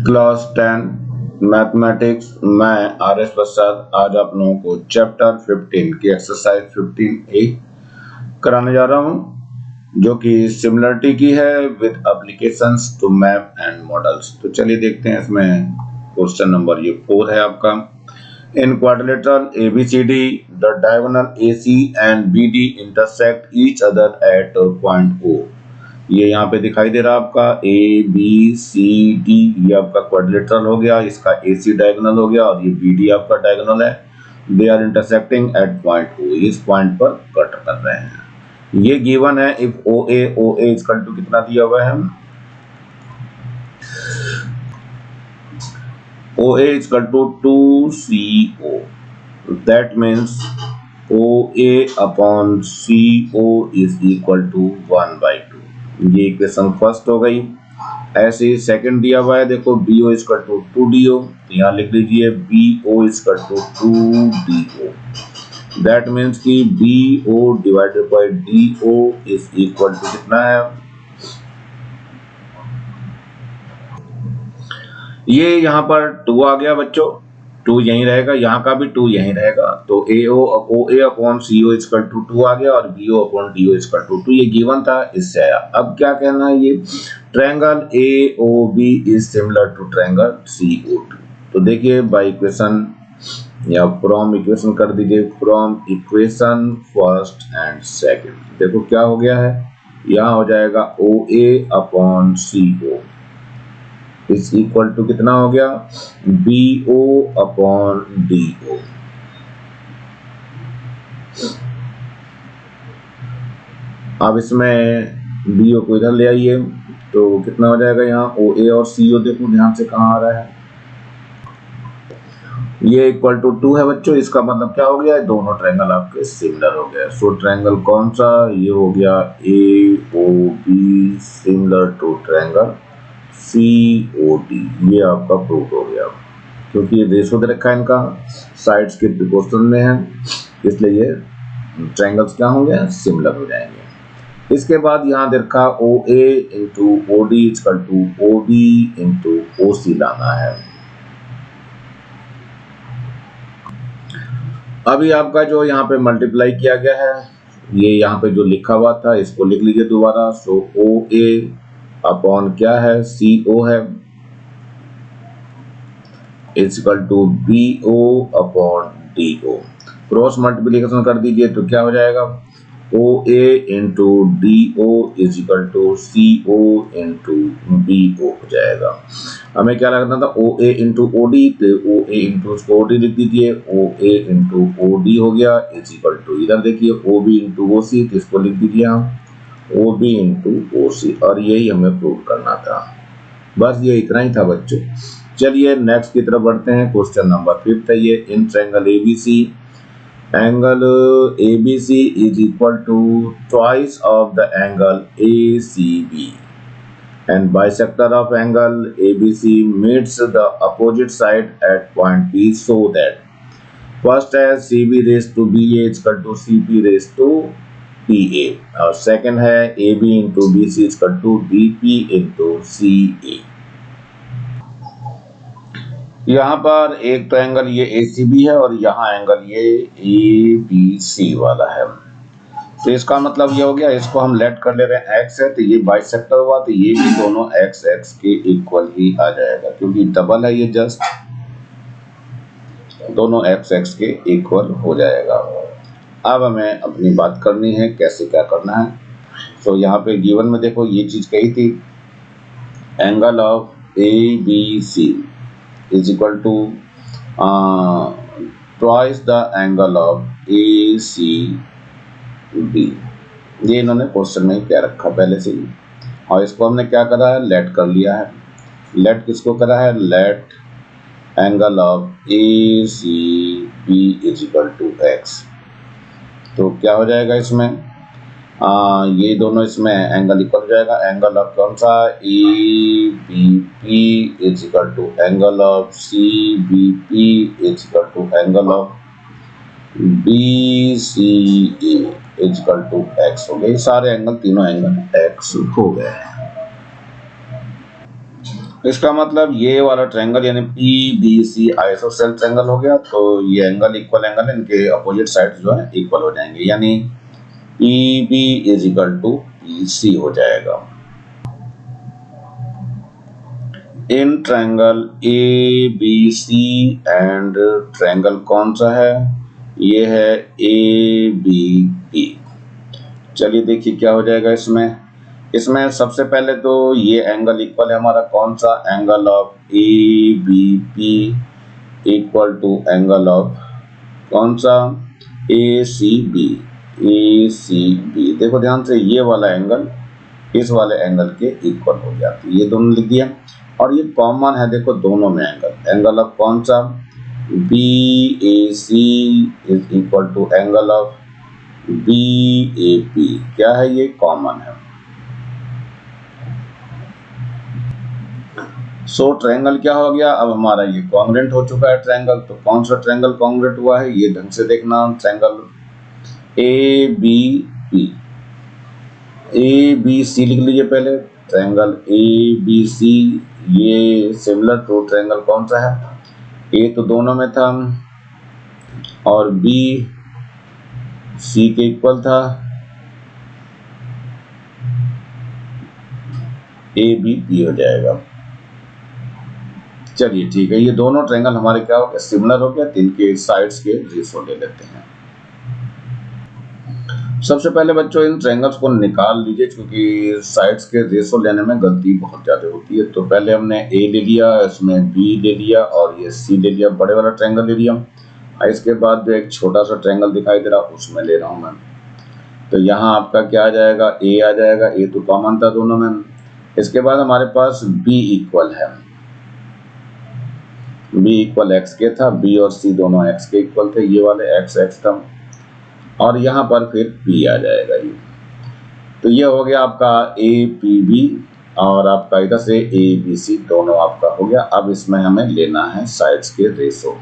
Class 10 mathematics, मैं RS. प्रसाद आज आप लोगों को चैप्टर 15 की एक्सरसाइज 15A कराने जा रहा हूं, जो कि सिमिलरिटी की है with applications to map and models. तो चलिए देखते हैं, इसमें क्वेश्चन नंबर ये 4 है आपका। इन quadrilateral ABCD the diagonal AC and BD intersect each other at point O। ये यहाँ पे दिखाई दे रहा है आपका ABCD, ये आपका क्वाड्रिलेटरल हो गया, इसका AC डायगोनल हो गया और ये BD आपका डायगोनल है। They are intersecting at point O, इस पॉइंट पर कट कर रहे हैं। ये गिवन है इफ OA इक्वल टू कितना दिया हुआ है, OA equal to 2CO, that means OA upon CO is equal to 1/2। ये इक्वेशन फर्स्ट हो गई। ऐसे ही सेकंड दिया हुआ है, देखो BO इक्वल टू 2DO, यहाँ लिख लीजिए BO equal to 2DO, that means कि BO divided by DO is equal to कितना है, ये यहाँ पर 2 आ गया बच्चों, 2 यहीं रहेगा, यहाँ का भी 2 यहीं रहेगा, तो OA upon CO equal to 2 आ गया और BO upon DO equal to 2, ये गिवन था, इससे आया। अब क्या कहना है, ये triangle AOB is similar to triangle CO2। तो देखिए बाय इक्वेशन या फ्रॉम इक्वेशन कर दीजिए, from equation first and second. देखो क्या हो गया है, यहाँ हो जाएगा OA upon CO is equal to कितना हो गया, BO अपॉन DO। अब इसमें BO को इधर ले आइए, तो कितना हो जाएगा, यहाँ OA और CO देखो ध्यान से कहाँ आ रहा है, ये इक्वल टू 2 है बच्चों। इसका मतलब क्या हो गया, दोनों ट्रायंगल आपके सिमिलर हो गए। सो ट्रायंगल कौन सा, ये हो गया AOB similar to triangle COD, ये आपका प्रूफ हो गया, क्योंकि ये रेशो दे रखा है इनका, साइड्स के प्रोपोर्शन में है, इसलिए ये ट्रायंगल्स क्या होंगे, सिमिलर हो जाएंगे। इसके बाद यहाँ दे रखा OA into OD equal to OB into OC लाना है। अभी आपका जो यहाँ पे मल्टीप्लाई किया गया है, ये यहाँ पे जो लिखा हुआ था इसको लिख लीजिए दोबारा। सो OA अपॉन क्या है, CO है, equal to BO upon DO। Cross multiplication कर दीजिए तो क्या हो जाएगा, OA into DO is equal to CO into BO हो जाएगा। हमें क्या लगना था, OA इंटू OD, तो OA इंटू OD लिख दीजिए, OA इंटू OD हो गया इज इक्वल टू, इधर देखिए OB इंटू OC, तो इसको लिख दीजिए हम OB इंटू OC, और यही हमें प्रूव करना था। बस ये इतना ही था बच्चों। चलिए नेक्स्ट की तरफ बढ़ते हैं। क्वेश्चन नंबर 5 है ये। In triangle ABC, angle ABC is equal to twice of the angle ACB and bisector of angle ABC meets the opposite side at point P, so that first as CB raised to BA is equal to CP raised to PA, और second है AB into BC is equal to BP into CA। यहाँ पर एक triangle ये ACB है और यहाँ angle ये ABC वाला है, तो इसका मतलब ये हो गया, इसको हम लेट कर ले रहे हैं x है, तो ये बाइसेक्टर हुआ, तो ये भी दोनों x के इक्वल ही आ जाएगा, क्योंकि डबल है ये, जस्ट दोनों x के इक्वल हो जाएगा। अब हमें अपनी बात करनी है कैसे क्या करना है। तो यहाँ पे गिवन में देखो ये चीज कही थी, angle of ABC is equal to twice the angle of ACB। ये इन्होंने क्वेश्चन में क्या रखा पहले से ही, और इसको हमने क्या करा है, लेट कर लिया है। लेट किसको करा है, let angle of ACB is equal to x। तो क्या हो जाएगा इसमें, ये दोनों इसमें एंगल इक्वल हो जाएगा। एंगल ऑफ कौन सा, ABP is equal to angle of CBP is equal to angle of BCA is equal to x हो गए। सारे एंगल, तीनों एंगल x हो गए। इसका मतलब ये वाला ट्रायंगल यानी P B C isosceles triangle हो गया, तो ये एंगल इक्वल एंगल है, इनके अपोजिट साइड जो है इक्वल हो जाएंगे, यानी P B is equal to P C हो जाएगा। In triangle A B C and triangle कौन सा है, ये है ए बी पी। चलिए देखिए क्या हो जाएगा इसमें। इसमें सबसे पहले तो ये एंगल इक्वल है हमारा कौन सा, angle of A B P equal to angle of कौन सा, ए C B. A C B देखो ध्यान से, ये वाला एंगल इस वाले एंगल के इक्वल हो गया, तो ये दोनों लिख दिया। और ये कॉमन है देखो दोनों में एंगल, एंगल ऑफ कौन सा, B A C is equal to angle of B A P, क्या है ये कॉमन है। सो ट्रायंगल क्या हो गया, अब हमारा ये कॉन्ग्रुएंट हो चुका है ट्रायंगल। तो कौन सा ट्रायंगल कॉन्ग्रुएंट हुआ है, ये ढंग से देखना, triangle A B P. A B C लिख लीजिए पहले, ट्रायंगल ए बी सी ये सिमिलर टू ट्रायंगल कौन सा है, ए तो दोनों में था और बी सी के इक्वल था, ए बी पी हो जाएगा। चलिए ठीक है, ये दोनों ट्रायंगल हमारे क्या हो गए, सिमिलर हो गया, तो इनके साइड्स के रेशो ले लेते हैं। सबसे पहले बच्चों इन ट्रायंगल्स को निकाल लीजिए, क्योंकि साइड्स के रेशो लेने में गलती बहुत ज़्यादा होती है। तो पहले हमने ए ले लिया, इसमें बी ले लिया और ये सी ले लिया, बड़े वाला ट्रायंगल ले लिया। और इसके बाद जो एक छोटा सा ट्रायंगल दिखाई दे रहा उसमें ले रहा हूँ मैं। तो यहाँ आपका क्या आ जाएगा, ए आ जाएगा, ए तो कॉमन था दोनों में। इसके बाद हमारे पास बी इक्वल है, बी इक्वल एक्स के था, बी और सी दोनों एक्स के इक्वल थे, ये वाले एक्स एक्स था, और यहाँ पर फिर पी आ जाएगा ये। तो ये हो गया आपका ए पी बी, और आपका इधर से ए बी सी दोनों आपका हो गया। अब इसमें हमें लेना है साइड्स के रेशो।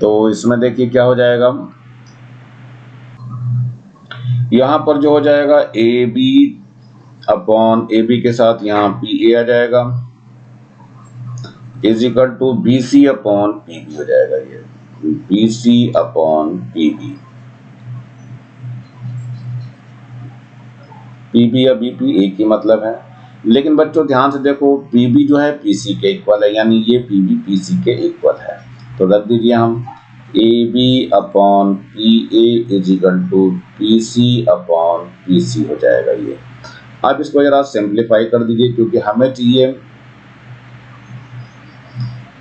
तो इसमें देखिए क्या हो जाएगा, यहाँ पर जो हो जाएगा A B upon A B के साथ यहाँ पी ए आ जाएगा, is equal to B C upon P B हो जाएगा, ये B C upon P B. P B या बी पी एक ही मतलब है, लेकिन बच्चों ध्यान से देखो पी बी जो है पी सी के इक्वल है, यानी ये पी बी पी सी के इक्वल है। तो रख दीजिए हम, A B upon P A is equal to P C upon P C हो जाएगा ये। अब इसको जरा सिंप्लीफाई कर दीजिए, क्योंकि हमें चाहिए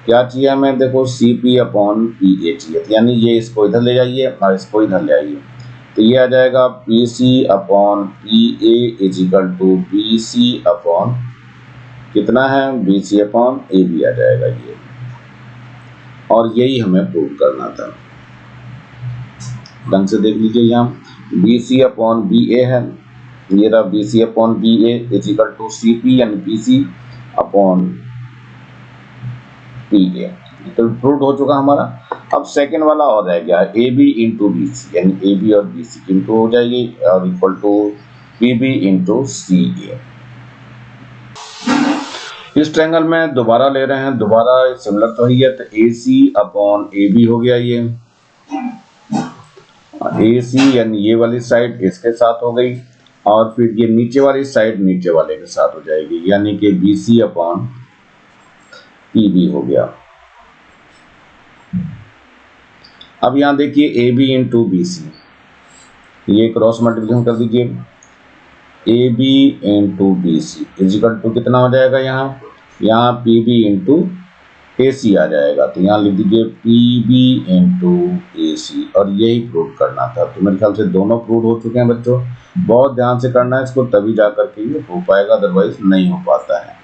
क्या चाहिए हमें, देखो C P upon P A चाहिए, यानी ये इसको इधर ले जाइए और इसको इधर ले आइए। तो ये आ जाएगा P C upon P A is equal to B C upon कितना है, B C upon A B आ जाएगा ये। और यही हमें प्रूव करना था, ढंग से देख लीजिए, यहाँ B C upon B A है, ये रहा B C upon B A is equal to C P यानी B C upon P A, तो प्रूव हो चुका हमारा। अब सेकेंड वाला और रह गया A B into B C, यानी ए बी और बी सी इंटू हो जाएगी और equal to P B into C A. इस ट्रायंगल में दोबारा ले रहे हैं, दोबारा सिमिलर तो ही है, तो ए सी अपॉन ए बी हो गया ये, ए सी यानी ये वाली साइड इसके साथ हो गई, और फिर ये नीचे वाली साइड नीचे वाले के साथ हो जाएगी, यानी कि B C upon P B हो गया। अब यहाँ देखिए A B into B C, ये क्रॉस मल्टीप्लिकेशन कर दीजिए, A B into B C is equal to कितना हो जाएगा, यहाँ P B into A C आ जाएगा। तो यहाँ लिख दीजिए P B into A C, और यही प्रूव करना था। तो मेरे ख्याल से दोनों प्रूव हो चुके हैं बच्चों, बहुत ध्यान से करना है इसको, तभी जा करके ये हो पाएगा, अदरवाइज नहीं हो पाता है।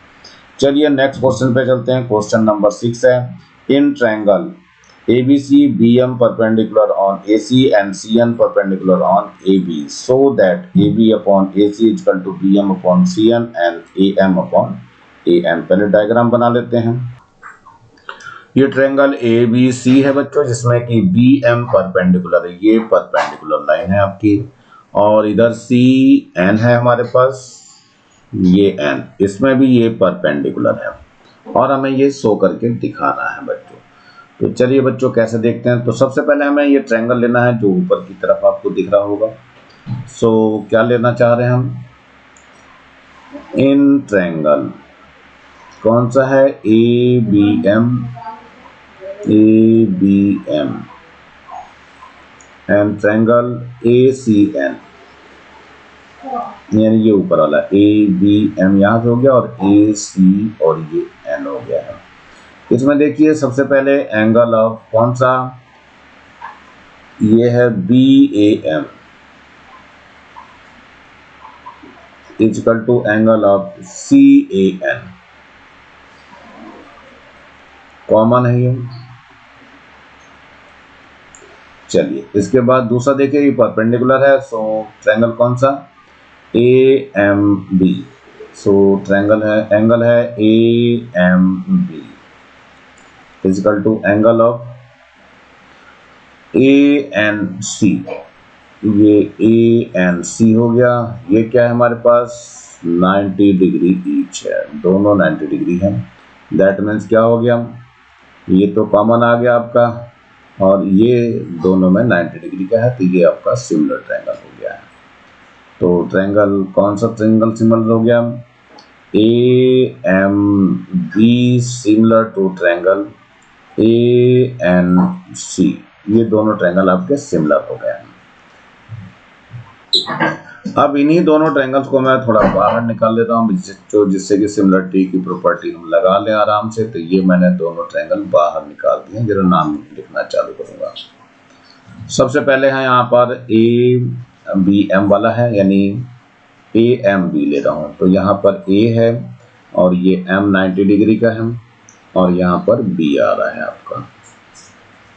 चलिए नेक्स्ट क्वेश्चन पे चलते हैं। क्वेश्चन नंबर 6 है, इन triangle ABC BM perpendicular on AC and CN perpendicular on AB so that AB upon AC is equal to BM upon CN and AM upon AM। पहले डायग्राम बना लेते हैं। ये triangle ABC है बच्चों, जिसमें कि BM परपेंडिकुलर है, ये परपेंडिकुलर लाइन है आपकी, और इधर CN है हमारे पास, ये एन, इसमें भी ये परपेंडिकुलर है और हमें ये शो करके दिखाना है बच्चों। तो चलिए बच्चों कैसे देखते हैं। तो सबसे पहले हमें ये ट्रायंगल लेना है जो ऊपर की तरफ आपको दिख रहा होगा। सो क्या लेना चाह रहे हैं हम, इन ट्रायंगल कौन सा है, A B M and triangle A C N, यानी ये ऊपर वाला ए बी एम यहाँ से हो गया और ए सी और ये एन हो गया है। इसमें देखिए सबसे पहले एंगल ऑफ कौन सा, ये है B A M equal to angle of C A N, common है ये। चलिए इसके बाद दूसरा देखिए ये परपेंडिकुलर है, सो ट्रायंगल कौन सा, A M B. So triangle है, एंगल है A M B equal to angle of A N C, ये ए एन सी हो गया। ये क्या है हमारे पास 90 डिग्री ईच है, दोनों 90 डिग्री है। दैट मीन्स क्या हो गया, ये तो कॉमन आ गया आपका और ये दोनों में 90 डिग्री का है, तो ये आपका सिमिलर ट्रायंगल हो गया है। तो ट्रायंगल कौन सा ट्रायंगल सिमिलर हो गया, A M B similar to triangle A N C, ये दोनों ट्रायंगल आपके सिमिलर हो गए हैं। अब इन्हीं दोनों ट्रायंगल्स को मैं थोड़ा बाहर निकाल लेता हूँ जिससे कि सिमिलरिटी की प्रॉपर्टी हम लगा लें आराम से। तो ये मैंने दोनों ट्रायंगल बाहर निकाल दिए, जरा नाम लिखना चालू करूंगा। सबसे पहले है यहाँ पर ए बी एम वाला है, यानी ए एम बी ले रहा हूँ। तो यहाँ पर ए है और ये एम 90 डिग्री का है और यहाँ पर बी आ रहा है आपका।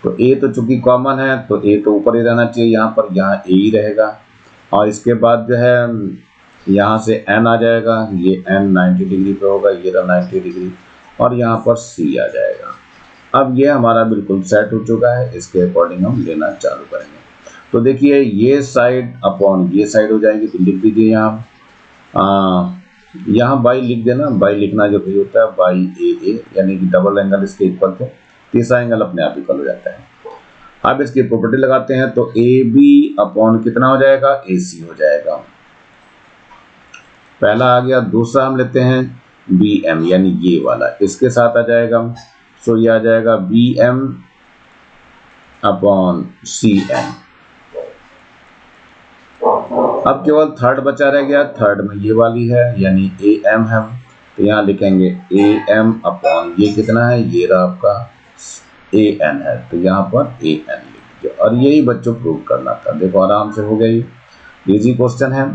तो ए तो चूंकि कॉमन है तो ए तो ऊपर ही रहना चाहिए, यहाँ पर यहाँ ए ही रहेगा। और इसके बाद जो है यहाँ से एन आ जाएगा, ये एन 90 डिग्री पे होगा, ये रहा 90 डिग्री और यहाँ पर सी आ जाएगा। अब ये हमारा बिल्कुल सेट हो चुका है, इसके अकॉर्डिंग हम लेना चालू करेंगे। तो देखिए ये साइड अपॉन ये साइड हो जाएगी, तो लिख दीजिए यहाँ बाई लिख देना, बाई लिखना जो भी होता है बाई ए, यानी कि डबल एंगल इसके इक्वल थे, तीसरा एंगल अपने आप इक्वल हो जाता है। अब इसकी प्रॉपर्टी लगाते हैं तो ए बी अपॉन कितना हो जाएगा, ए सी हो जाएगा, पहला आ गया। दूसरा हम लेते हैं बी एम, यानी ये वाला इसके साथ आ जाएगा। सो ये आ जाएगा B M upon C N. अब केवल थर्ड बचा रह गया, थर्ड में ये वाली है यानी ए एम है, तो यहाँ लिखेंगे ए एम अपॉन ये कितना है, ये रहा आपका ए एन है, तो यहाँ पर ए एन लिख दीजिए। और यही बच्चों प्रूव करना था, देखो आराम से हो गई, इजी क्वेश्चन है।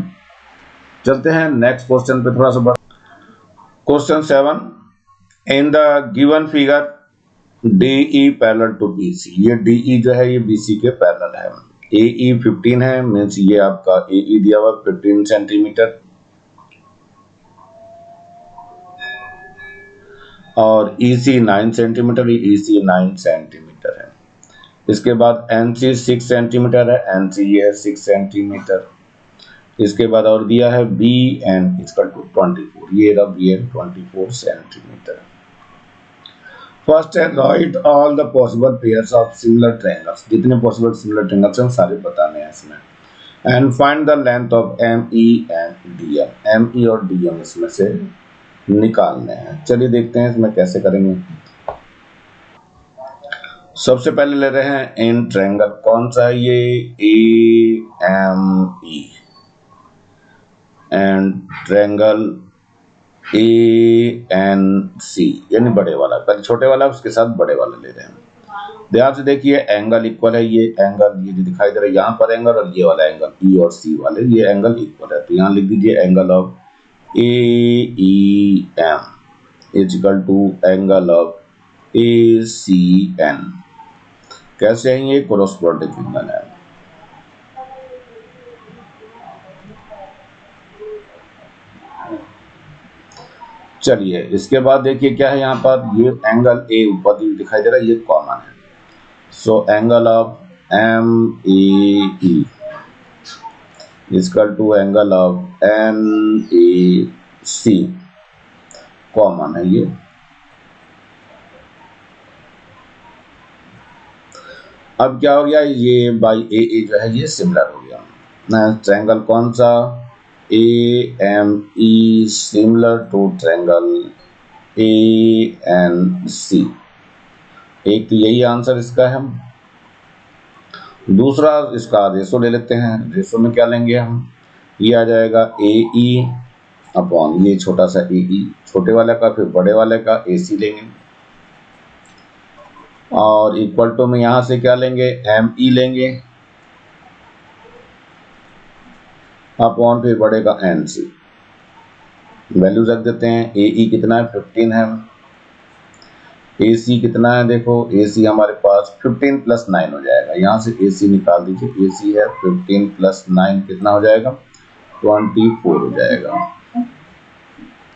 चलते हैं नेक्स्ट क्वेश्चन पे थोड़ा सा बढ़। Question 7, in the given figure DE parallel to BC, ये DE जो है ये BC के पैरेलल है। AE 15 है, मीन्स ये आपका AE दिया हुआ 15 सेंटीमीटर और EC 9 सेंटीमीटर, EC 9 सेंटीमीटर है। इसके बाद NC 6 सेंटीमीटर है, NC ये है 6 सेंटीमीटर। इसके बाद और दिया है BN इक्वल टू 24, ये रहा BN 24 सेंटीमीटर। फर्स्ट है right all the possible pairs of similar triangles, जितने पॉसिबल सिमिलर ट्रायंगल्स हैं सारे बताने हैं इसमें। And find the length of ME and DM, ME और DM इसमें से निकालने हैं। चलिए देखते हैं इसमें कैसे करेंगे। सबसे पहले ले रहे हैं इन ट्रायंगल, कौन सा है ये, AME एंड ट्रायंगल ANC, यानी बड़े वाला, पहले छोटे वाला उसके साथ बड़े वाला ले रहे हैं। ध्यान से देखिए एंगल इक्वल है, ये एंगल ये जो दिखाई दे रहा है यहाँ पर एंगल और ये वाला एंगल E और C वाले ये एंगल इक्वल है, तो यहाँ लिख दीजिए angle of AEM equal to angle of ACN। कैसे है ये, कोरोस्पोंडिंग एंगल है। चलिए इसके बाद देखिए क्या है, यहाँ पर ये एंगल ए ऊपर दिखाई दे रहा है, ये कॉमन है। So angle of MEE equal to angle of NAC, C common है ये। अब क्या हो गया, ये बाई ए जो है ये सिमिलर हो गया। ट्रायंगल कौन सा, A M E similar to triangle A N C. एक तो यही आंसर इसका है। दूसरा इसका रेशो ले लेते हैं। रेशो में क्या लेंगे हम, ये आ जाएगा ए ई अपॉन ये छोटा सा ए ई छोटे वाले का, फिर बड़े वाले का ए सी लेंगे, और इक्वल टू में यहां से क्या लेंगे, एम ई लेंगे अपॉन फिर बड़े का एन सी। वैल्यू रख देते हैं। ए ई कितना है, 15 है। ए सी कितना है, देखो ए सी हमारे पास 15 प्लस 9 हो जाएगा। यहाँ से ए सी निकाल दीजिए। ए सी है 15 प्लस 9 कितना हो जाएगा, 24 हो जाएगा।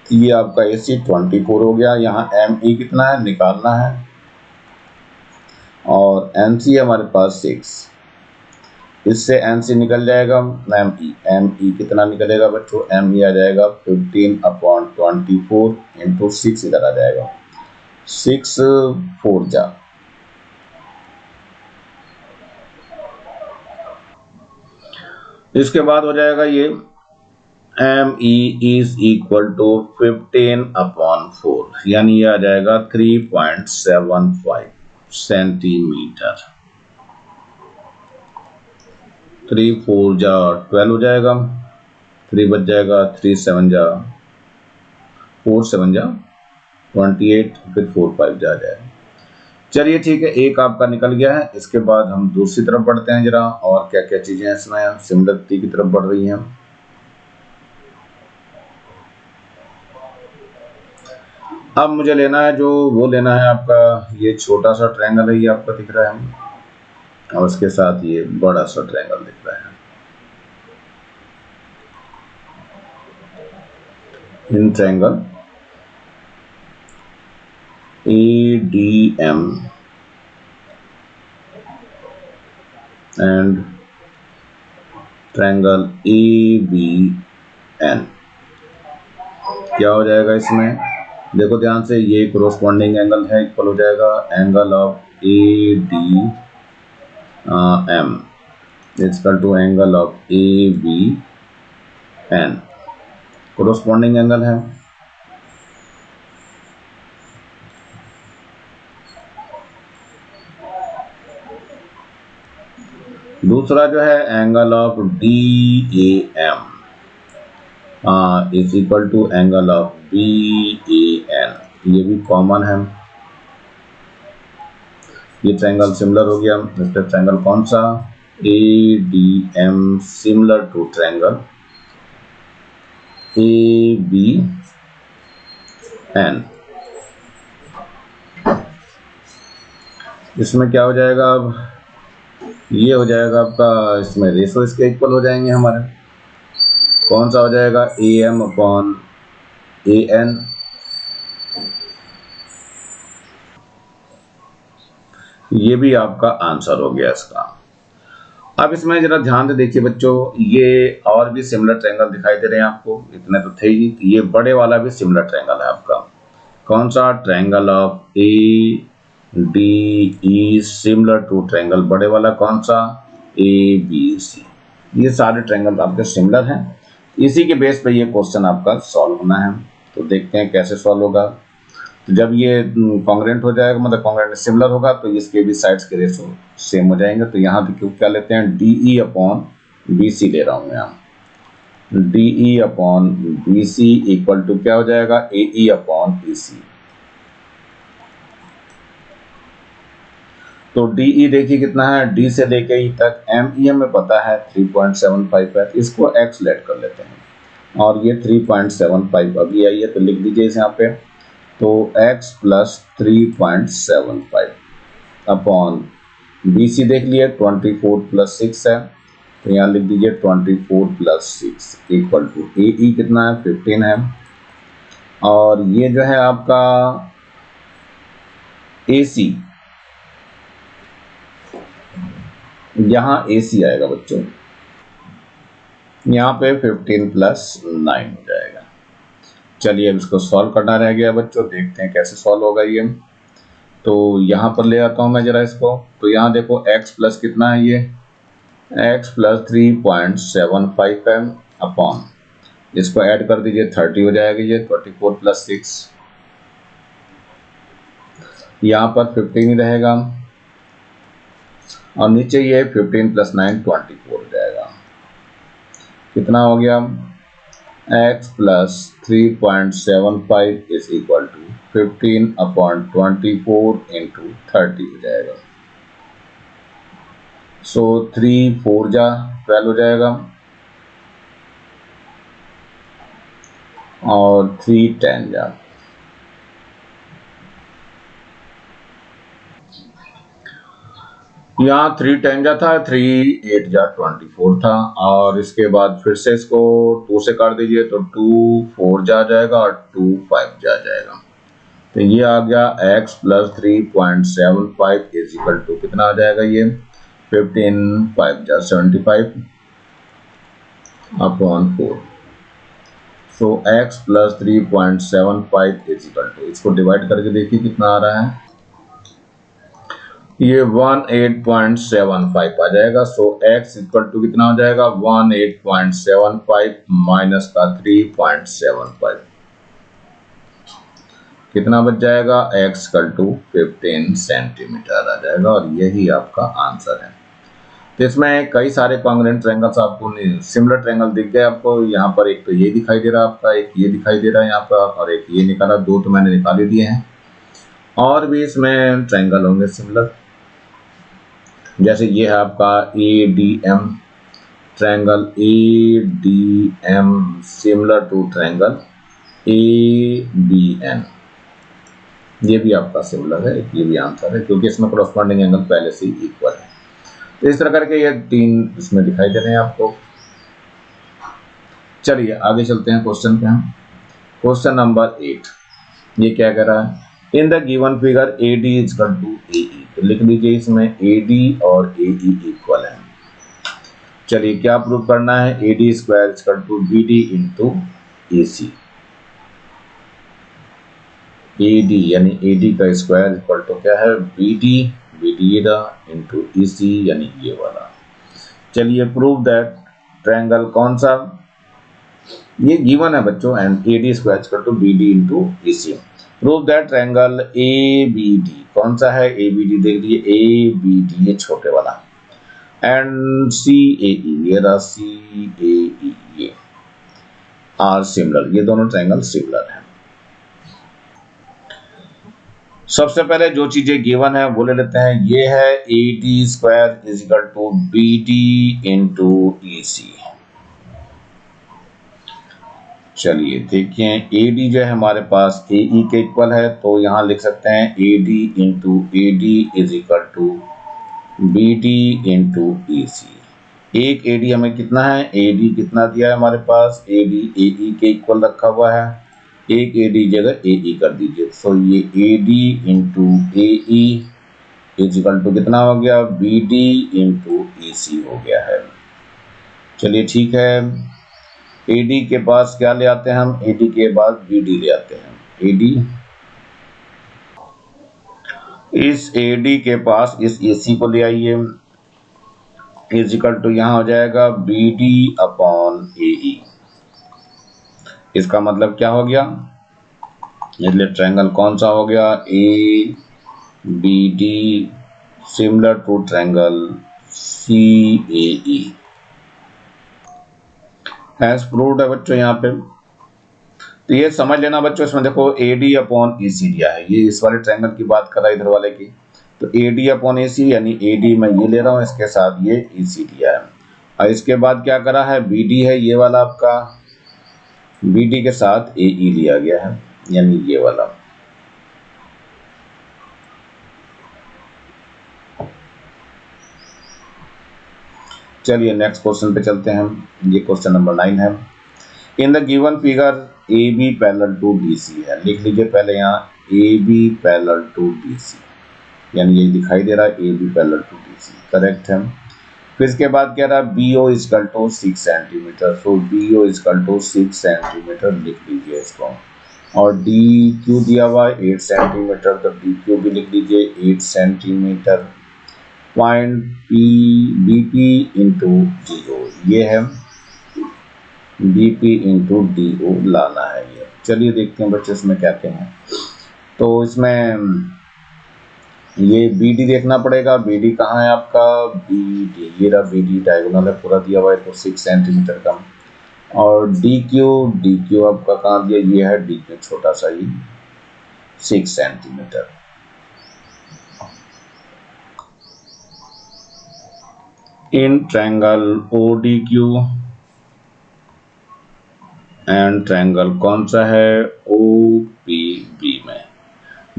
ये आपका ए सी 24 हो गया। यहाँ एम ई कितना है निकालना है, और एन सी हमारे पास 6। इससे एन सी निकल जाएगा एम ई कितना निकलेगा बच्चों, एम ई आ जाएगा 15 अपॉन 24 इंटू 6, इधर आ जाएगा 6 4 जा। इसके बाद हो जाएगा ये M E is equal to 15 upon 4, यानी ये आ जाएगा 3.75 सेंटीमीटर। 3 4 जा 12 हो जाएगा, 3 बच जाएगा, 3 7 जा 4 7 जा 28, फिर 4 5 जा जाएगा। चलिए ठीक है, एक आपका निकल गया है। इसके बाद हम दूसरी तरफ बढ़ते हैं जरा, और क्या क्या चीजें इसमें सिमिलरिटी की तरफ बढ़ रही हैं। अब मुझे लेना है जो वो लेना है आपका, ये छोटा सा ट्रायंगल है, ये आपका दिख रहा है, और उसके साथ ये बड़ा सा ट्रायंगल दिख रहा है। In triangle ADM and triangle ABN, क्या हो जाएगा इसमें, देखो ध्यान से, ये कोरोस्पॉन्डिंग एंगल है, इक्वल हो जाएगा angle of ADM equal to angle of ABN, corresponding angle है। दूसरा जो है angle of DAM is equal to angle of BAN, ये भी कॉमन है। ये ट्रायंगल सिमिलर हो गया। इसका ट्रायंगल कौन सा, ADM similar to triangle ABN। इसमें क्या हो जाएगा, अब ये हो जाएगा आपका, इसमें रेशो इसके इक्वल हो जाएंगे हमारे। कौन सा हो जाएगा, AM अपॉन AN। ये भी आपका आंसर हो गया इसका। अब इसमें जरा ध्यान से देखिए बच्चों, ये और भी सिमिलर ट्रायंगल दिखाई दे रहे हैं आपको, इतने तो थे ही। ये बड़े वाला भी सिमिलर ट्रायंगल है आपका। कौन सा, triangle of ADE similar to triangle, बड़े वाला कौन सा, ABC। ये सारे ट्रायंगल आपके सिमिलर हैं। इसी के बेस पे ये क्वेश्चन आपका सॉल्व होना है। तो देखते हैं कैसे सॉल्व होगा। तो जब ये कॉन्ग्रुएंट हो जाएगा, मतलब कॉन्ग्रुएंट सिमिलर होगा, तो इसके भी साइड्स के रेशो सेम हो जाएंगे। तो यहाँ पे क्या लेते हैं, DE अपॉन BC ले रहा हूँ मैं यहाँ। DE upon BC equal to क्या हो जाएगा, AE अपॉन EC। तो DE देखिए कितना है, D से लेके E तक। ME हमें पता है 3.75 है, इसको X लेट कर लेते हैं, और ये 3.75 अभी आई है, तो लिख दीजिए इस यहाँ पे। तो x प्लस 3.75 अपॉन BC देख लिए 24 प्लस 6 है, तो यहाँ लिख दीजिए 24 प्लस 6 इक्वल टू AE कितना है, 15 है, और ये जो है आपका AC, यहाँ AC आएगा बच्चों, यहाँ पे 15 प्लस 9 हो जाएगा। चलिए अब इसको सॉल्व करना रह गया बच्चों, देखते हैं कैसे सॉल्व होगा ये। तो यहाँ पर ले आता हूँ मैं जरा इसको। तो यहाँ देखो x प्लस कितना है, ये x प्लस 3.75 है अपॉन, इसको ऐड कर दीजिए 30 हो जाएगा, ये 24 प्लस 6, यहाँ पर 15 ही रहेगा और नीचे ये 15 प्लस 9 24 हो जाएगा। कितना हो गया, x plus 3.75 is equal to 15 upon 24 into 30 हो जाएगा। सो 3 4 जा 12 हो जाएगा और 3 10 जा, यहाँ 3 10 जा था, 3 8 जा 24 था और इसके बाद फिर से इसको 2 से काट दीजिए तो 2 4 जा जाएगा और 2 5 जा जाएगा। तो ये आ गया x plus 3.75 is equal to कितना आ जाएगा, ये 15 5 जा 75 upon 4। So x plus 3.75 is equal to, इसको डिवाइड करके देखिए कितना आ रहा है, ये 18.75 आ जाएगा। सो x इक्वल टू कितना हो जाएगा, 18.75 माइनस का 3.75 कितना बच जाएगा, x इक्वल टू 15 सेंटीमीटर आ जाएगा और यही आपका आंसर है। तो इसमें कई सारे कॉन्ग्रुएंट ट्रायंगल्स आपको सिमिलर ट्रायंगल दिख गए आपको। यहाँ पर एक तो ये दिखाई दे रहा है आपका, एक ये दिखाई दे रहा है यहाँ पर और एक ये निकाला, दो तो मैंने निकाल ही दिए हैं। और भी इसमें ट्रायंगल होंगे सिमिलर, जैसे ये है आपका ADM triangle, ADM similar to triangle ABN, ये भी आपका सिमिलर है, ये भी आंसर है क्योंकि इसमें कोरस्पॉन्डिंग एंगल पहले से ही इक्वल है। तो इस तरह करके ये 3 इसमें दिखाई दे रहे हैं आपको। चलिए आगे चलते हैं क्वेश्चन पे हम। क्वेश्चन नंबर 8, ये क्या कह रहा है, in the given figure AD is equal to AE। तो लिख लीजिए इसमें AD और AE इक्वल है। चलिए क्या प्रूव करना है, AD square is equal to BD into AC। AD यानी AD का स्क्वायर इक्वल टू क्या है, BD इंटू EC यानी ये वाला। चलिए प्रूव दैट ट्रायंगल कौन सा, ये गिवन है बच्चों, and AD square equal to BD into EC। Prove that triangle ABD कौन सा है, ABD देख लीजिए, ABD ये छोटे वाला, एंड CAE ये रहा CAE, ये आर सिमिलर, ये दोनों ट्रायंगल सिमिलर हैं। सबसे पहले जो चीजें गिवन है वो ले लेते हैं। ये है AD square is equal to BD into EC। चलिए देखिए AD जो है हमारे पास AE के इक्वल है, तो यहां लिख सकते हैं AD into AD is equal to BD into EC। एक AD हमें कितना है, AD कितना दिया है हमारे पास, AD AE के इक्वल रखा हुआ है, एक AD जगह AE कर दीजिए। सो ये AD into AE is equal to कितना हो गया, BD इंटू EC हो गया है। चलिए ठीक है, AD के पास क्या ले आते हैं हम, AD के बाद BD ले आते हैं। AD इस AD के पास इस AC को ले आइए, इज इक्वल टू यहाँ हो जाएगा BD अपॉन AE। इसका मतलब क्या हो गया, इसलिए ट्रायंगल कौन सा हो गया, ABD similar to triangle CAE। Has proved है बच्चों यहाँ पे। तो ये समझ लेना बच्चों, इसमें देखो AD अपॉन EC दिया है, ये इस वाले ट्रायंगल की बात कर रहा है इधर वाले की, तो AD अपॉन AC यानी AD मैं ये ले रहा हूँ, इसके साथ ये EC दिया है, और इसके बाद क्या करा है, BD है ये वाला आपका, BD के साथ AE लिया गया है यानी ये वाला। चलिए नेक्स्ट क्वेश्चन पे चलते हैं हम, ये क्वेश्चन नंबर 9 है। In the given figure AB parallel to BC है, लिख लीजिए पहले यहाँ AB पैरेलल टू BC, यानी ये दिखाई दे रहा है AB parallel to BC, correct है। फिर इसके बाद क्या रहा, BO equal to 6 centimetre, so BO equal to 6 centimetre लिख लीजिए इसको। और डी क्यू दिया हुआ है 8 सेंटीमीटर, तो डी क्यू भी लिख लीजिए 8 centimetre. Point P B P into D O, ये है B P into D O लाना है ये। चलिए देखते हैं बच्चे इसमें क्या क्या है। तो इसमें ये बी डी देखना पड़ेगा। बी डी कहाँ है आपका, बी डी, ये रहा बी डी, डायगोनल है पूरा दिया हुआ है, तो 6 सेंटीमीटर का। और डी क्यू आपका कहाँ दिया, ये है डी क्यू, छोटा सा ही 6 centimetre. In triangle O D Q, and triangle कौन सा है, ओ पी बी में।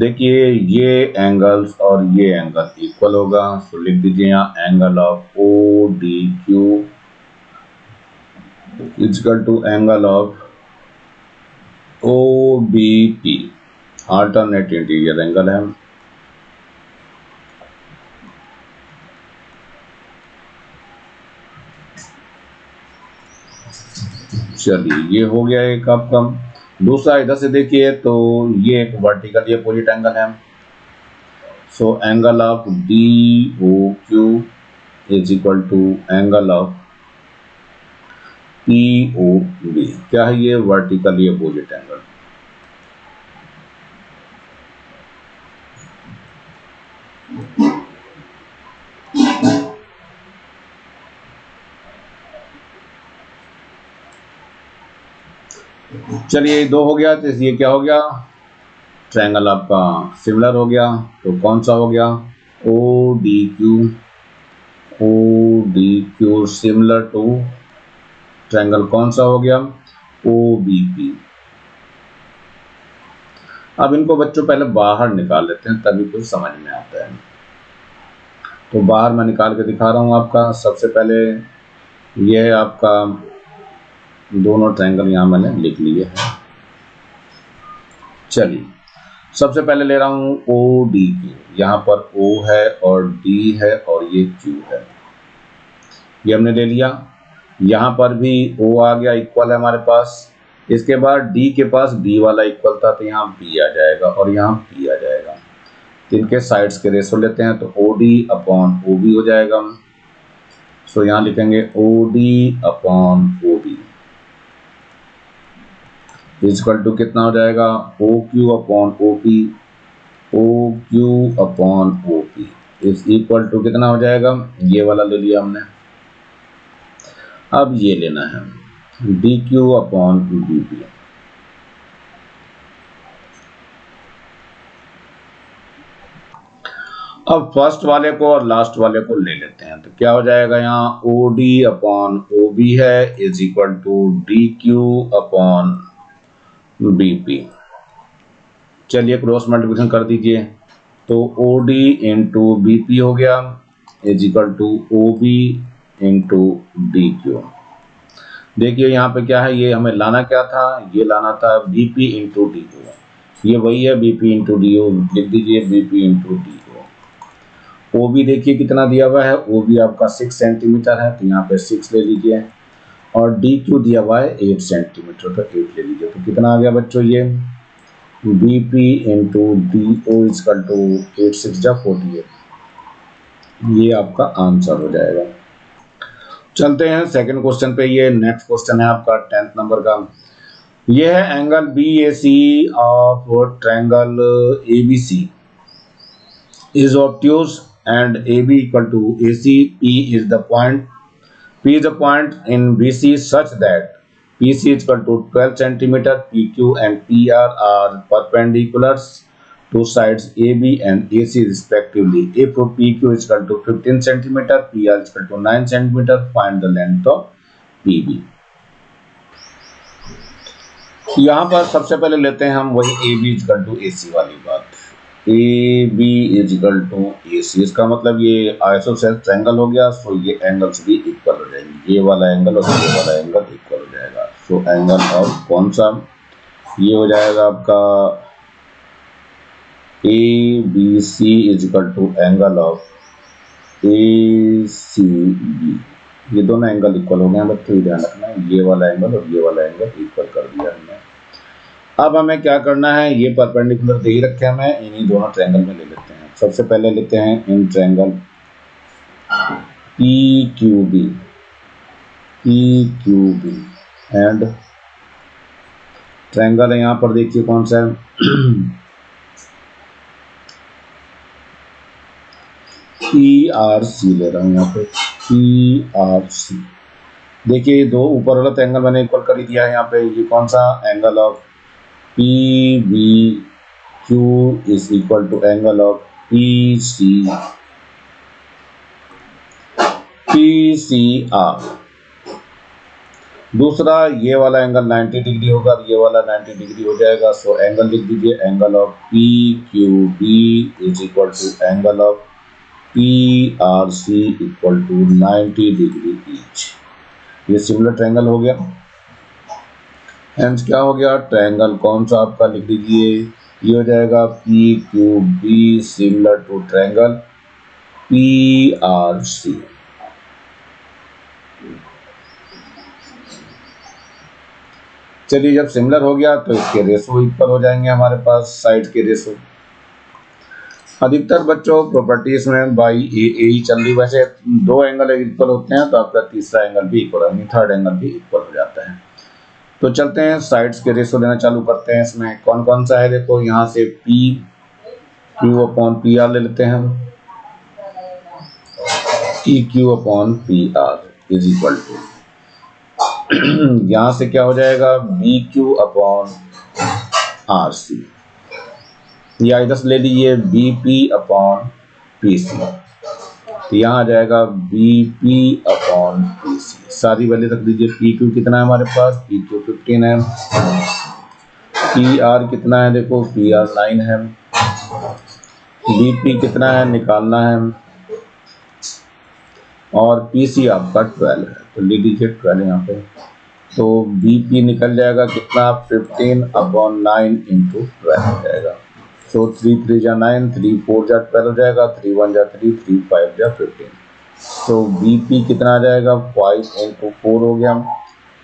देखिए ये एंगल्स और ये एंगल इक्वल होगा, तो लिख दीजिए यहाँ angle of O D Q equal to angle of O B P, alternate interior angle है। चलिए ये हो गया एक आपका। दूसरा इधर से देखिए, तो ये एक वर्टिकली अपोजिट एंगल है। So angle of D O Q is equal to angle of P O B. क्या है ये, वर्टिकली अपोजिट एंगल। चलिए दो हो गया, तो ये क्या हो गया, ट्रायंगल आपका सिमिलर हो गया। तो कौन सा हो गया, O D Q similar to triangle कौन सा हो गया, ओ बी पी। अब इनको बच्चों पहले बाहर निकाल लेते हैं, तभी कुछ समझ में आता है। तो बाहर मैं निकाल के दिखा रहा हूं आपका। सबसे पहले यह है आपका, दोनों ट्रायंगल यहां मैंने लिख लिए हैं। चलिए सबसे पहले ले रहा हूं ओ डी क्यू, यहां पर ओ है और डी है और ये क्यू है, ये हमने ले लिया। यहां पर भी ओ आ गया, इक्वल है हमारे पास। इसके बाद डी के पास बी वाला इक्वल था, तो यहाँ बी आ जाएगा और यहाँ पी आ जाएगा। इनके साइड्स के रेशो लेते हैं, तो O D upon O B हो जाएगा। सो यहाँ लिखेंगे ओ D upon O B equal to कितना हो जाएगा, O Q upon O P, O Q upon O P is equal to कितना हो जाएगा, ये वाला ले लिया हमने। अब ये लेना है D Q upon D P. अब फर्स्ट वाले को और लास्ट वाले को ले लेते हैं, तो क्या हो जाएगा, यहाँ O D upon O B है is equal to D Q upon B P. चलिए क्रॉस मल्टीप्लिकेशन कर दीजिए, तो O D into B P हो गया is equal to O B into D Q. देखिए यहाँ पे क्या है, ये हमें लाना क्या था, ये लाना था B P into D O, ये वही है B P into D O, लिख दीजिए B P into D O. O B देखिए कितना दिया हुआ है, ओ बी आपका 6 सेंटीमीटर है, तो यहाँ पे 6 ले लीजिए। और डी क्यू दिया हुआ है 8 सेंटीमीटर, तो 8 ले लीजिए। तो कितना आ गया बच्चों, ये B P into D O is equal to 8 6 जा 48, ये आपका आंसर हो जाएगा। चलते हैं सेकंड क्वेश्चन पे। ये नेक्स्ट क्वेश्चन है आपका 10th नंबर का। ये है angle B A C of triangle A B C is obtuse and A B equal to A C. P is the point, P is the point in BC such that PC is equal to 12 centimeter, PQ and PR are perpendicular to sides AB and AC respectively. If PQ is equal to 15 centimeter, PR is equal to 9 centimeter, find the length of PB. यहाँ पर सबसे पहले लेते हैं हम वही AB is equal to AC वाली बात। AB is equal to AC, इसका मतलब ये आइसोसेलेस ट्रायंगल हो गया, सो ये एंगल्स भी इक्वल हो जाएंगे, ये वाला एंगल और ये वाला एंगल इक्वल हो जाएगा। सो एंगल ऑफ कौन सा, ये हो जाएगा आपका ABC is equal to angle of ACB। ये दोनों एंगल इक्वल हो गए हैं, बच्चों ध्यान रखना, ये वाला एंगल और ये वाला एंगल इक्वल कर दिया हमने। अब हमें क्या करना है, ये परपेंडिकुलर दे ही रखे हमें, इन्हीं दोनों ट्रायंगल में ले लेते हैं। सबसे पहले लेते हैं in triangle PQB and triangle है यहाँ पर देखिए कौन सा है PRC ले रहा हूँ यहाँ पे PRC। देखिए दो ऊपर वाला ट्रायंगल मैंने इक्वल कर ही दिया है यहाँ पे। ये कौन सा angle of PBQ is equal to angle of PCR। दूसरा ये वाला एंगल 90 डिग्री होगा, ये वाला 90 डिग्री हो जाएगा। सो एंगल लिख दीजिए, angle of PQB is equal to angle of PRC equal to 90 degree each. ये सिमिलर ट्रायंगल हो गया। हेंस क्या हो गया, ट्रायंगल कौन सा आपका लिख दीजिए, ये हो जाएगा PQB similar to triangle PRC। चलिए जब सिमिलर हो गया तो इसके रेशो इक्वल हो जाएंगे हमारे पास, साइड के रेशो। अधिकतर बच्चों प्रॉपर्टीज में बाई ए ही चल रही। वैसे दो एंगल इक्वल होते हैं तो आपका तीसरा एंगल भी इक्वल है, थर्ड एंगल भी इक्वल हो जाता है। तो चलते हैं साइड्स के रेशो लेना चालू करते हैं। इसमें कौन कौन सा है, देखो यहाँ से PQ/PR ले लेते हैं। PQ/PR इज इक्वल टू यहां से क्या हो जाएगा BQ/RC, या इधर से ले लीजिए BP/PC। तो यहाँ आ जाएगा BP/PC। सारी वैल्यू रख दीजिए। PQ कितना है हमारे पास, PQ 15 है। PR कितना है, देखो PR 9 है। BP कितना है निकालना है, और PC आपका 12 है। तो ले लीजिए 12 यहाँ पे। तो BP निकल जाएगा कितना, 15/9 इंटू 12 हो जाएगा। सो 3 3 जा 9, 3 4 जा 12 हो जाएगा, 3 1 जा 3, 3 5 जा 15। तो BP कितना आ जाएगा, 5 इंटू 4 हो गया।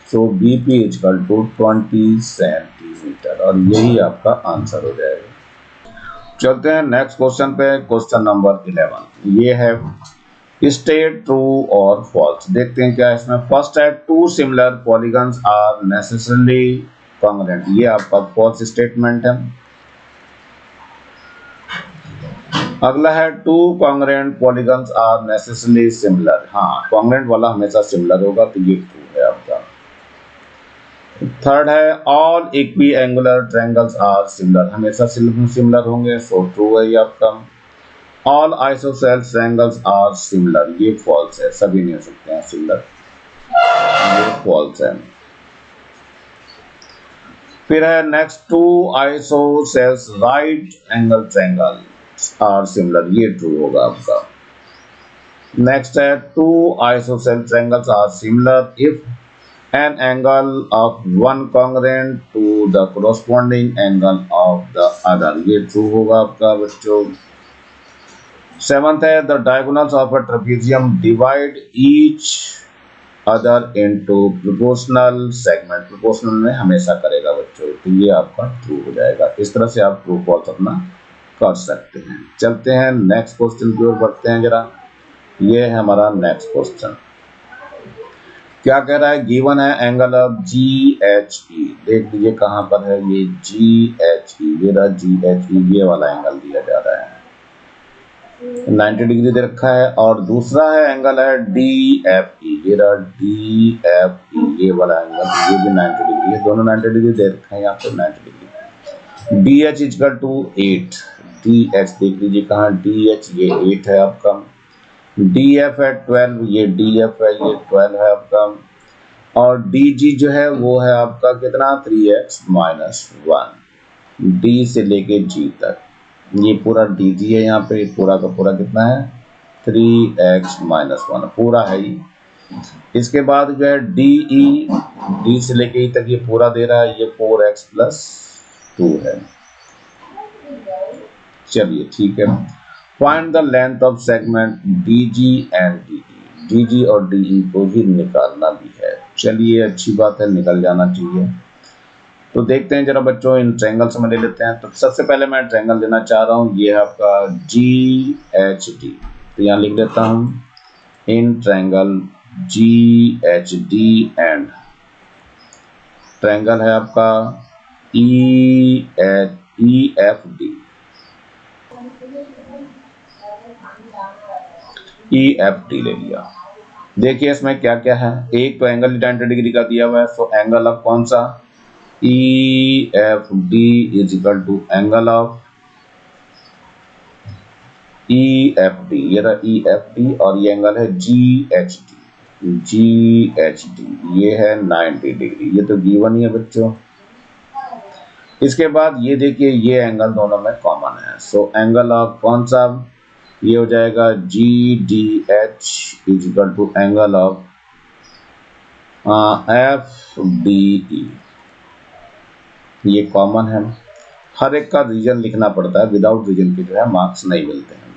सो BP इक्वल टू 20 सेंटीमीटर, और यही आपका आंसर हो जाएगा। चलते हैं नेक्स्ट क्वेश्चन पे, क्वेश्चन नंबर 11। ये है स्टेट ट्रू और फॉल्स। देखते हैं क्या है इसमें। फर्स्ट है two similar polygons are necessarily congruent. ये आपका फॉल्स स्टेटमेंट है। अगला है two congruent polygons are necessarily similar. हाँ, कॉन्ग्रुएंट वाला हमेशा सिमिलर होगा, तो ये ट्रू है आपका। थर्ड है all equiangular triangles are similar. हमेशा सिमिलर होंगे, सो ट्रू है ये आपका। All isosceles triangles are similar, ये फॉल्स है, सभी नहीं हो सकते हैं सिमिलर, ये फॉल्स है। फिर है next, two isosceles right angle triangle are similar, ये ट्रू होगा आपका। नेक्स्ट है two isosceles triangles are similar if an angle of one congruent to the corresponding angle of the other, ये ट्रू होगा आपका बच्चों। सेवंथ है the diagonals of a trapezium divide each other into proportional segment. Proportional में हमेशा करेगा बच्चों, तो ये आपका ट्रू हो जाएगा। इस तरह से आप ट्रू फॉल्स अपना कर सकते हैं। चलते हैं नेक्स्ट क्वेश्चन की ओर बढ़ते हैं जरा। ये है हमारा नेक्स्ट क्वेश्चन। क्या कह रहा है, गिवन है एंगल ऑफ GHE। देख लीजिए कहां पर है ये GHE, ये रहा GHE, ये वाला एंगल दिया जा रहा है, 90 डिग्री दे रखा है। और दूसरा है एंगल है DFE, ये रहा DFE, ये वाला एंगल, ये भी 90 डिग्री है। दोनों 90 डिग्री दे रखा है यहाँ पे, 90 degree. DH equal to 8, DH देख लीजिए कहाँ, DH ये 8 है आपका। DF है 12, ये DF है, ये 12 है आपका। और DG जो है वो है आपका कितना, 3x माइनस 1, D से लेके G तक, ये पूरा DG है यहाँ पे, पूरा का पूरा कितना है, 3x माइनस 1 पूरा है ये। इसके बाद जो है DE, D से लेके E तक ये पूरा दे रहा है, ये 4x प्लस 2 है। चलिए ठीक है। Find the length of segment DG and DE। DG और DE को ही निकालना भी है। चलिए अच्छी बात है, निकल जाना चाहिए। तो देखते हैं जरा बच्चों, इन ट्रायंगल्स में ले लेते हैं। तो सबसे पहले मैं ट्रायंगल लेना चाह रहा हूँ, ये है आपका GHD। तो यहाँ लिख देता हूँ in triangle GHD and triangle है आपका EFD। EFD ले लिया। देखिए इसमें क्या क्या है, एक तो एंगल 90 डिग्री का दिया हुआ है, सो एंगल ऑफ कौन सा, EFD is equal to angle of EFD, ये रहा EFD, और ये एंगल है GHD, ये है 90 डिग्री, ये तो गिवन ही है बच्चों। इसके बाद ये देखिए ये एंगल दोनों में कॉमन है, सो एंगल ऑफ कौन सा, ये हो जाएगा GDH is equal to angle of FDE, ये कॉमन है। हर एक का रीजन लिखना पड़ता है, विदाउट रीजन के जो है मार्क्स नहीं मिलते हैं।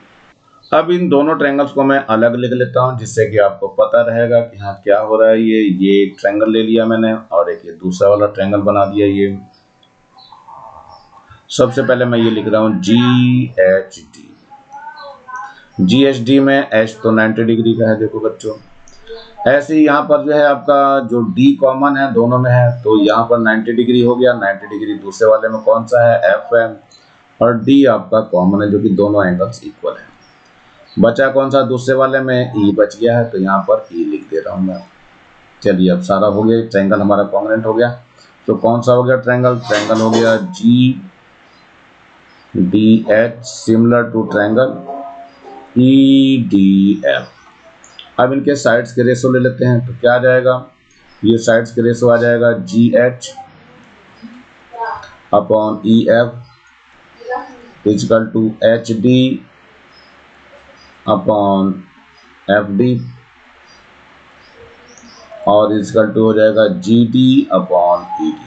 अब इन दोनों ट्रायंगल्स को मैं अलग लिख लेता हूं, जिससे कि आपको पता रहेगा कि हाँ क्या हो रहा है। ये एक ट्रायंगल ले लिया मैंने और एक ये दूसरा वाला ट्रायंगल बना दिया। ये सबसे पहले मैं ये लिख रहा हूँ GHD में H तो 90 डिग्री का है, देखो बच्चों। ऐसे ही यहाँ पर जो है आपका जो D कॉमन है दोनों में है, तो यहाँ पर 90 डिग्री हो गया। 90 डिग्री दूसरे वाले में कौन सा है, F है, और D आपका कॉमन है, जो कि दोनों एंगल्स इक्वल है। बचा कौन सा, दूसरे वाले में E बच गया है, तो यहाँ पर E लिख दे रहा हूँ मैं। चलिए अब सारा हो गया, ट्रायंगल हमारा कॉन्ग्रुएंट हो गया। तो कौन सा हो गया ट्रायंगल, ट्रायंगल हो गया GDH similar to triangle EDF। अब इनके साइड्स के रेशो ले लेते हैं, तो क्या आ जाएगा, ये साइड्स के रेशो आ जाएगा GH upon EF is equal to HD upon FD, और इजकल टू हो जाएगा GD अपॉन ED।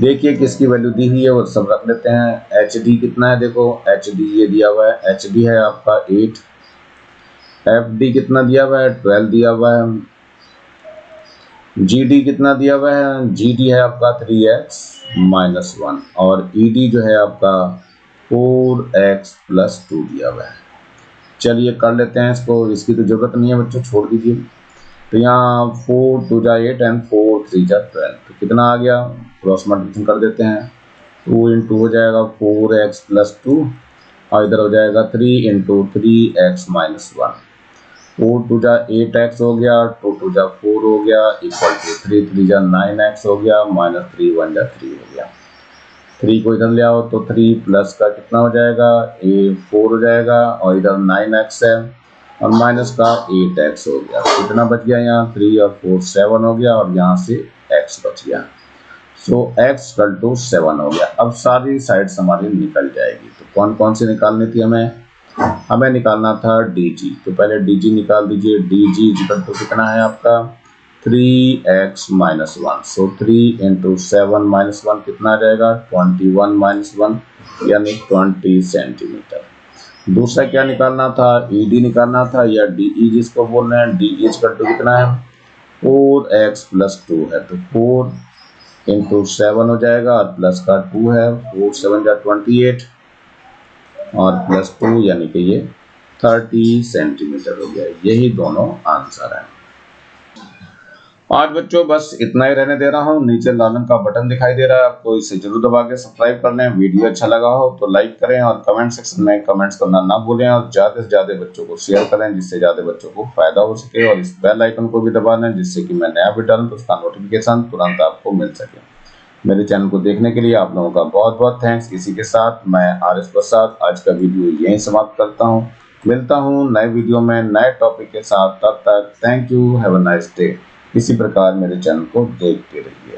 देखिए किसकी वैल्यू दी हुई है वो सब रख लेते हैं। HD कितना है, देखो HD ये दिया हुआ है, HD है आपका 8, FD कितना दिया हुआ है 12 दिया हुआ है, GD कितना दिया हुआ है, GD है आपका 3x-1, और ED जो है आपका 4x+2 दिया हुआ है। चलिए कर लेते हैं इसको, इसकी तो जरूरत नहीं है बच्चों, छोड़ दीजिए। तो यहाँ 4 2 जा 8 एंड 4 3 जा 12, तो कितना आ गया, क्रॉस मल्टीप्लिकेशन कर देते हैं। 2 इंटू हो जाएगा 4x+2, और इधर हो जाएगा 3 इंटू 3x-1। 4 2 जा 8x हो गया, 2 2 जा 4 हो गया, इक्वल टू 3 3 जा 9x हो गया, माइनस 3 1 जा 3 हो गया। 3 को इधर ले आओ तो 3 प्लस का कितना हो जाएगा, 4 हो जाएगा, और इधर 9x है, और माइनस का 8x हो गया। कितना बच गया यहाँ, 3 और 4 7 हो गया, और यहाँ से x बच गया। सो x इक्वल टू 7 हो गया। अब सारी साइड्स हमारी निकल जाएगी। तो कौन कौन सी निकालनी थी हमें निकालना था DG। तो पहले DG निकाल दीजिए। DG इक्वल टू कितना है आपका 3x-1, सो 3 इंटू 7-1 कितना आ जाएगा, 21-1 यानी 20 सेंटीमीटर। दूसरा क्या निकालना था, ED निकालना था, या DE जिसको बोल रहे हैं। DE इक्वल टू कितना है 4x+2 है, तो 4 इंटू 7 हो जाएगा, और प्लस का 2 है, 4 7 जा 28, और प्लस 2 यानी कि ये 30 सेंटीमीटर हो गया। यही दोनों आंसर है। आज बच्चों बस इतना ही रहने दे रहा हूँ। नीचे लाल रंग का बटन दिखाई दे रहा है, आपको इसे जरूर दबा के सब्सक्राइब कर लें। वीडियो अच्छा लगा हो तो लाइक करें, और कमेंट सेक्शन में कमेंट्स करना ना भूलें, और ज़्यादा से ज़्यादा बच्चों को शेयर करें, जिससे ज़्यादा बच्चों को फायदा हो सके। और इस बेल आइकन को भी दबा लें, जिससे कि मैं नया वीडियो डालूं तो उसका नोटिफिकेशन तुरंत आपको मिल सके। मेरे चैनल को देखने के लिए आप लोगों का बहुत बहुत थैंक्स। इसी के साथ मैं RS प्रसाद आज का वीडियो यहीं समाप्त करता हूँ। मिलता हूँ नए वीडियो में नए टॉपिक के साथ, तब तक thank you, have a nice day. इसी प्रकार मेरे चैनल को देखते रहिए।